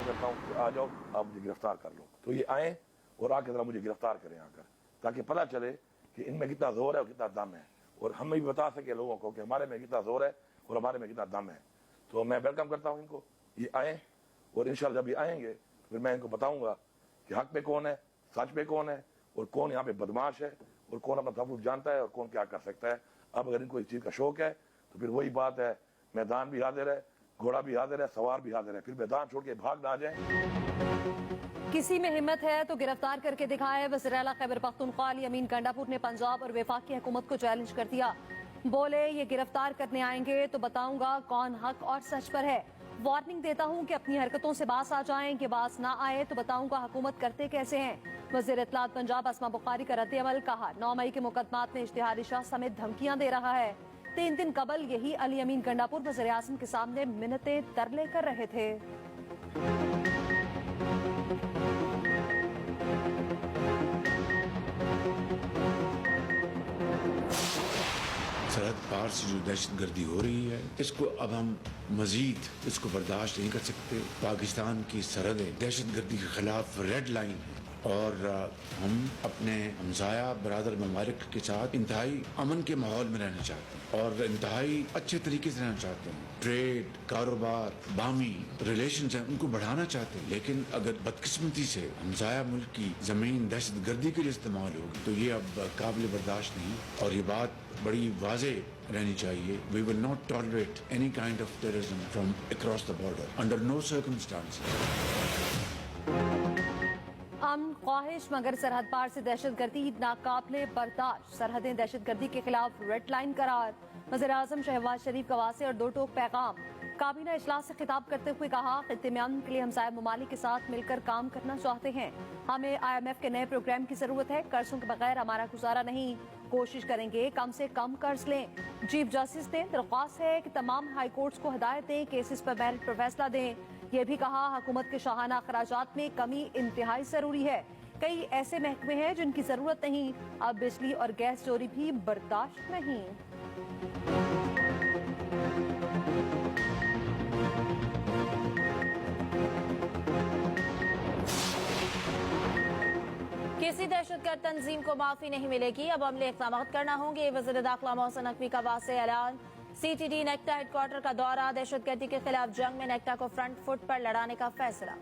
करता हूँ कि आ जाओ आप मुझे गिरफ्तार कर लो। तो ये आए और आके जरा मुझे गिरफ्तार करें आकर, ताकि पता चले कि इनमें कितना जोर है और कितना दम है, और हम भी बता सके लोगों को कि हमारे में कितना जोर है और हमारे में कितना दम है। तो मैं वेलकम करता हूँ इनको, ये आए, और इंशाल्लाह जब ये आएंगे तो फिर मैं इनको बताऊंगा कि हक पे कौन है, सच पे कौन है, और कौन यहाँ पे बदमाश है, और कौन अपना तहफ़्फ़ुज़ जानता है, और कौन क्या कर सकता है। अब अगर इनको इस चीज़ का शौक है तो फिर वही बात है, मैदान भी हाजिर है, घोड़ा भी हाजिर है, सवार भी हाजिर है, फिर मैदान छोड़ के भाग ना जाए। किसी में हिम्मत है तो गिरफ्तार करके दिखाए। वज़ीर आला खैबर पख्तूनख्वा अली अमीन गंडापुर ने पंजाब और वफाक की हुकूमत को चैलेंज कर दिया। बोले ये गिरफ्तार करने आएंगे तो बताऊंगा कौन हक और सच पर है। वार्निंग देता हूं कि अपनी हरकतों से बास आ जाएं, कि बास ना आए तो बताऊंगा हुकूमत करते कैसे हैं। वज़ीर इत्तलात पंजाब अस्मा बुखारी का रद्द-ए-अमल, कहा 9 मई के मुकदमात में इश्तिहारी शाह समेत धमकियां दे रहा है। 3 दिन कबल यही अली अमीन गंडापुर वज़ीर आज़म के सामने मिन्नतें तरले कर रहे थे। सरहद पार से जो दहशतगर्दी हो रही है, इसको अब हम मजीद इसको बर्दाश्त नहीं कर सकते। पाकिस्तान की सरहदें दहशतगर्दी के खिलाफ रेड लाइन है, और हम अपने हमसाया बरादर ममालिक के साथ इंतहाई अमन के माहौल में रहना चाहते हैं और इंतहाई अच्छे तरीके से रहना चाहते हैं। ट्रेड, कारोबार, बामी रिलेशन है उनको बढ़ाना चाहते हैं, लेकिन अगर बदकिस्मती से हमसाया मुल्क की जमीन दहशतगर्दी के लिए इस्तेमाल होगी तो ये अब काबिल बर्दाश्त नहीं, और ये बात बड़ी वाजे रहनी चाहिए। We will not tolerate any kind of terrorism from across the border under no circumstances. अमन ख्वाहिश मगर सरहद पार से दहशतगर्दी नाकाबिले बर्दाश्त। सरहदें दहशतगर्दी के खिलाफ रेड लाइन करार। वज़ीर आज़म शहबाज शरीफ का वासे और 2 टोक पैगाम। काबीना इजलास से खिताब करते हुए कहा, खित्ते में अमन के लिए हमसाया ममालिक के साथ मिलकर काम करना चाहते हैं। हमें IMF के नए प्रोग्राम की जरूरत है। कर्जों के बगैर हमारा गुजारा नहीं। कोशिश करेंगे कम से कम कर्ज लें। चीफ जस्टिस ने दरख्वास्त है कि तमाम हाई कोर्ट्स को हिदायत दें, केसेस पर मेरिट पर फैसला दें। ये भी कहा, हुकूमत के शाहाना अखराजात में कमी इंतहाई जरूरी है। कई ऐसे महकमे हैं जिनकी जरूरत नहीं। अब बिजली और गैस चोरी भी बर्दाश्त नहीं। किसी दहशतगर्द तंजीम को माफी नहीं मिलेगी, अब अमले इक़दाम करना होंगे। वज़ीर दाखिला मोहसिन नकवी का वासे ऐलान। CTD नेक्टा हेडक्वार्टर का दौरा। दहशतगर्दी के खिलाफ जंग में नेक्टा को फ्रंट फुट पर लड़ाने का फैसला।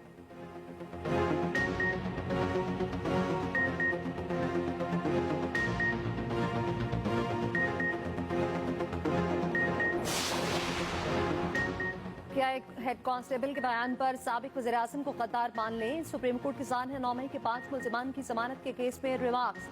क्या एक हेड कांस्टेबल के बयान पर साबिक वज़ीर आज़म को कतार मान लें। सुप्रीम कोर्ट की जान है 9 मई के 5 मुल्जिमान की जमानत के केस में रिमार्क्स।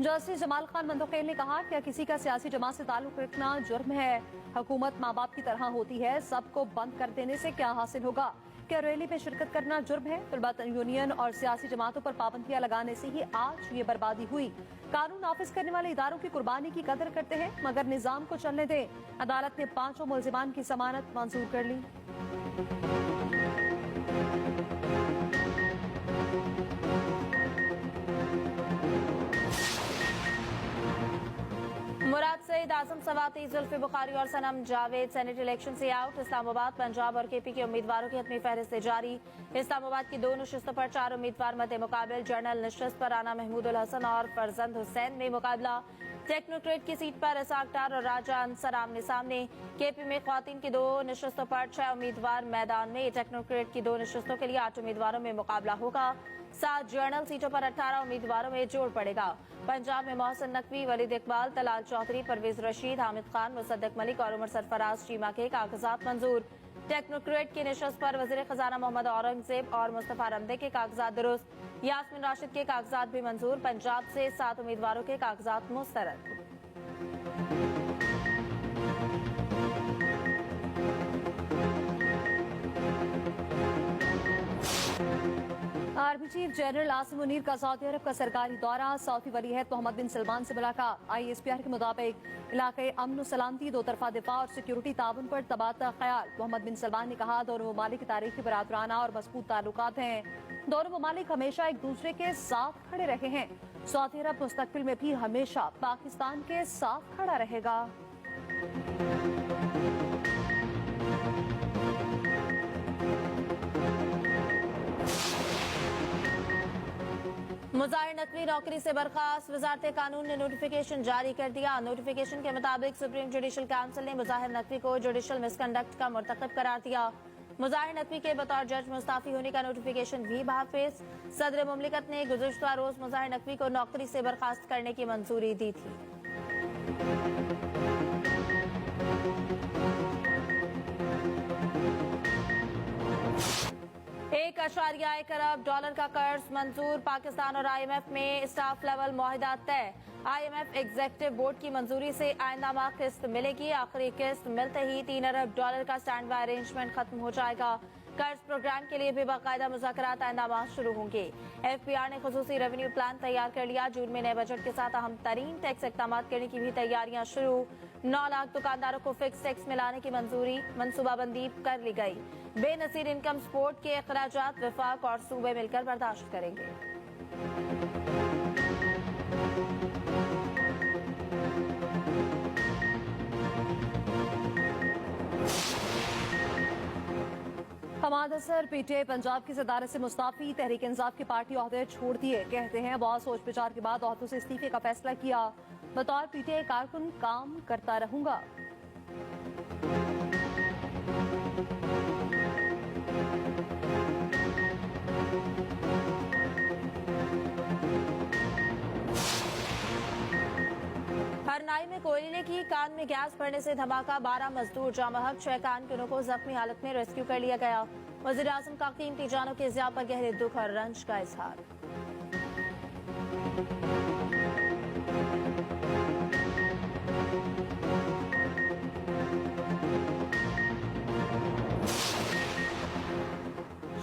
जस्टिस जमाल खान मंदोखेल ने कहा, क्या किसी का सियासी जमात से ताल्लुक रखना जुर्म है। हुकूमत माँ बाप की तरह होती है, सबको बंद कर देने से क्या हासिल होगा। क्या रैली में शिरकत करना जुर्म है। तलबा यूनियन और सियासी जमातों पर पाबंदियां लगाने से ही आज ये बर्बादी हुई। कानून नाफिज करने वाले इदारों की कुर्बानी की कदर करते हैं, मगर निजाम को चलने दें। अदालत ने 5 मुल्जिमान की जमानत मंजूर कर ली। मुराद सईद, आजम सवाती, जुल्फी बुखारी और सनम जावेद सेनेट इलेक्शन से आउट। इस्लामाबाद, पंजाब और KP के उम्मीदवारों की हतमी फहरिस्त जारी। इस्लामाबाद की 2 नशिस्तों पर 4 उम्मीदवार मद्दे मुकाबिल। जनरल नशिस्त पर राना महमूद उल हसन और फरजंद हुसैन में मुकाबला। टेक्नोक्रेट की सीट पर इसाक डार और राजा अंसर आमने सामने। KP में ख्वातीन की 2 नशिस्तों पर 6 उम्मीदवार मैदान में। टेक्नोक्रेट की 2 नशिस्तों के लिए 8 उम्मीदवारों में मुकाबला होगा। 7 जर्नल सीटों पर 18 उम्मीदवारों में जोड़ पड़ेगा। पंजाब में मोहसिन नकवी, वलीद इकबाल, तलाल चौधरी, परवेज रशीद, हामिद खान, मुसद्दक मलिक और उमर सरफराज चीमा के कागजात मंजूर। टेक्नोक्रेट की निशस्त पर वजीर खजाना मोहम्मद औरंगजेब और मुस्तफा रमदे के कागजात दुरुस्त। यास्मीन राशिद के कागजात भी मंजूर। पंजाब से 7 उम्मीदवारों के कागजात मुस्तरद। Army chief general Asim Munir का सऊदी अरब का सरकारी दौरा। सऊदी वलीअहद मोहम्मद बिन सलमान से मुलाकात। ISPR के मुताबिक इलाके अमन और सलामती, 2 तरफा दिफा और सिक्योरिटी ताउन पर तबादला ख्याल। मोहम्मद बिन सलमान ने कहा, दोनों ममालिक की तारीखी बरादराना और मजबूत ताल्लुकात हैं। दोनों ममालिक हमेशा एक दूसरे के साथ खड़े रहे हैं। सऊदी अरब मुस्तकबिल में भी हमेशा पाकिस्तान के साथ खड़ा रहेगा। मुजाहिर नकवी नौकरी से बर्खास्त, वजारत कानून ने नोटिफिकेशन जारी कर दिया। नोटिफिकेशन के मुताबिक सुप्रीम जुडिशल काउंसिल ने मुजाहिर नकवी को जुडिशल मिसकंडक्ट का मुर्तकब करार दिया। मुजाहिर नकवी के बतौर जज मुस्ताफी होने का नोटिफिकेशन भी भाफिज। सदर मुमलिकत ने गुज़िश्ता रोज मुजाहिर नकवी को नौकरी से बर्खास्त करने की मंजूरी दी थी। $1.1 अरब का कर्ज मंजूर, पाकिस्तान और IMF में स्टाफ लेवल मुआहिदा तय। IMF एग्जीक्यूटिव बोर्ड की मंजूरी से आइंदा माह किस्त मिलेगी। आखिरी किस्त मिलते ही $3 अरब का स्टैंड बाय अरेंजमेंट खत्म हो जाएगा। कर्ज प्रोग्राम के लिए भी बाकायदा मुज़ाकरात आइंदा माह शुरू होंगे। FPR ने खुसूसी रेवेन्यू प्लान तैयार कर लिया। जून में नए बजट के साथ अहम तरीन टैक्स इक़दामात करने की भी तैयारियां शुरू। 9 लाख दुकानदारों को फिक्स टैक्स में लाने की मंजूरी, मनसूबाबंदी कर ली गई। बेनसीर इनकम सपोर्ट के अखराजात विफाक और सूबे मिलकर बर्दाश्त करेंगे। हमाद असर PTI पंजाब की सदारत से मुस्ताफी, तहरीक इंसाफ की पार्टी ओहदे छोड़ दिए। कहते हैं बहुत सोच विचार के बाद ओहदों से इस्तीफे का फैसला किया। बतौर PTI कारकुन काम करता रहूंगा। हरनाई में कोयले की कान में गैस भरने से धमाका, 12 मजदूर जाम बहक, 6 कारकुनों को जख्मी हालत में रेस्क्यू कर लिया गया। वज़ीर आज़म का कीमती जानों के ज़िया पर गहरे दुख और रंज का इजहार।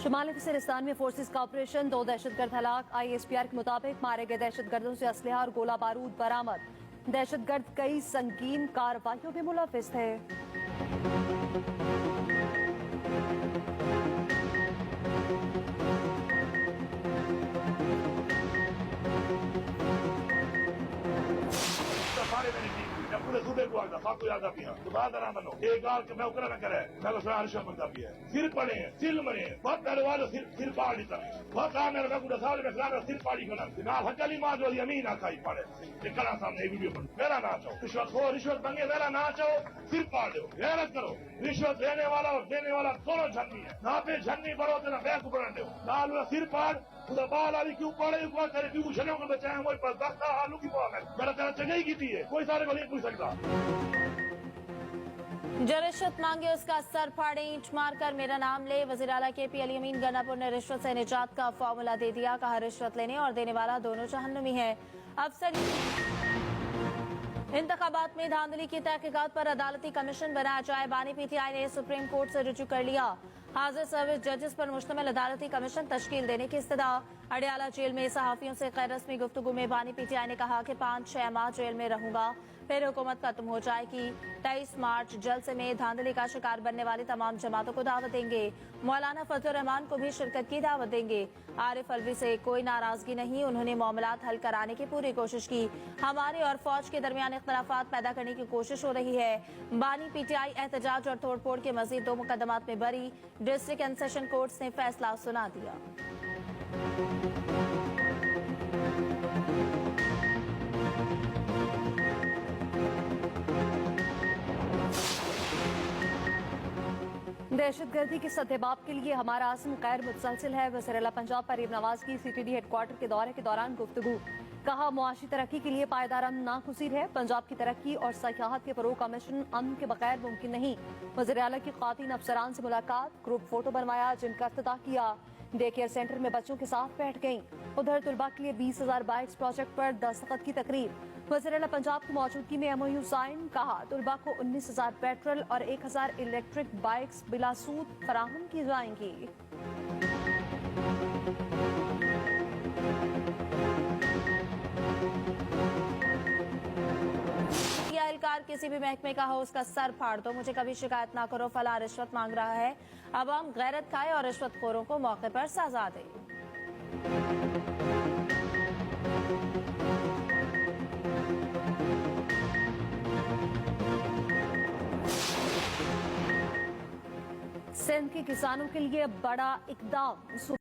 शुमाली वज़ीरिस्तान में फोर्सेस का ऑपरेशन, 2 दहशतगर्द हलाक। ISPR के मुताबिक मारे गए दहशतगर्दों से असलहा और गोला बारूद बरामद। दहशतगर्द कई संगीन कार्रवाइयों में मुलविस थे। सारे मेरी टीम मैं पूरे सूबे को आता साथ याद आती है तो बात ना बनो एक बार के मैं उकरा न करे मैं तो सारा रिश्वत बनता भी है सिर पड़े हैं सिर मरे हैं बहुत पहले वाले सिर पाड़ देता बहुत काम मेरे मैं पूरा साल में खिला सिर पाड़ी को ना हकली मां जो अमीन आखाई पड़े निकला सामने वीडियो बन मेरा ना चाहो रिश्वत हो रिश्वत मंगे मेरा ना चाहो सिर पाड़ दो गैरत करो। रिश्वत लेने वाला और देने वाला दोनों झन्नी है ना पे झन्नी बढ़ो तो ना बैंक बढ़ दो लाल सिर पाड़ उधर बाल आदि क्यों पड़े ऊपर करे क्यों छने को बचाए मोई पर दस्ता आलू की पाव है मेरा तेरा चंगाई की थी है कोई सारे को नहीं पूछ सकता। जो रिश्वत मांगे उसका सर फाड़े, ईंट मारकर मेरा नाम ले। वज़ीर आला KP अली अमीन गन्नापुर ने रिश्वत से निजात का फॉर्मूला दे दिया। कहा रिश्वत लेने और देने वाला दोनों जहन्नुमी है। अफसर इंतखाबात में धांधली की तहकीकात पर अदालती कमीशन बनाया जाए। बानी PTI ने सुप्रीम कोर्ट से रुजू कर लिया। हाजिर सर्विस जजेस पर मुश्तमिल अदालती कमीशन तश्कील देने की इस्तदा। अडियाला जेल में सहाफियों से गैर रस्मी गुफ्तगू में बानी PTI ने कहा कि 5-6 माह जेल में रहूंगा, फिर हुकूमत खत्म हो जाएगी। 23 मार्च जलसे में धांधली का शिकार बनने वाली तमाम जमातों को दावत देंगे। मौलाना फजलुर रहमान को भी शिरकत की दावत देंगे। आरिफ अलवी से कोई नाराजगी नहीं, उन्होंने मामलात हल कराने की पूरी कोशिश की। हमारे और फौज के दरमियान इख्तलाफात पैदा करने की कोशिश हो रही है। बानी PTI एहतजाज और तोड़फोड़ के मजीद 2 मुकदमात में बरी। डिस्ट्रिक्ट एंड सेशन कोर्ट्स ने फैसला सुना दिया। दहशतगर्दी के सद्देबाब के लिए हमारा आज़म गैर मुतसलसिल है। वज़ीर आला पंजाब परीब नवाज की CTD हेडक्वार्टर के दौरे के दौरान गुफ्तगू। कहा मुआशी तरक्की के लिए पायदार अमन नागुज़ीर है। पंजाब की तरक्की और सयाहत के फरोग का मिशन अमन के बगैर मुमकिन नहीं। वज़ीर आला की ख़वातीन अफसरान से मुलाकात, ग्रुप फोटो बनवाया, जिनका इफ्तिताह किया। डे केयर सेंटर में बच्चों के साथ बैठ गईं। उधर तुलबा के लिए 20,000 बाइक्स प्रोजेक्ट पर दस्तखत की तकरीब। वज़ीर आला पंजाब की मौजूदगी में MOU साइन। कहा तुलबा को 19,000 पेट्रोल और 1,000 इलेक्ट्रिक बाइक्स बिला सूद फराहम की जाएंगी। एहलकार किसी भी महकमे का हो उसका सर फाड़ दो, मुझे कभी शिकायत ना करो, फला रिश्वत मांग रहा है। अब हम गैरत खाए और रिश्वतखोरों को मौके पर सजा दें। सिंध के किसानों के लिए बड़ा इकदाम।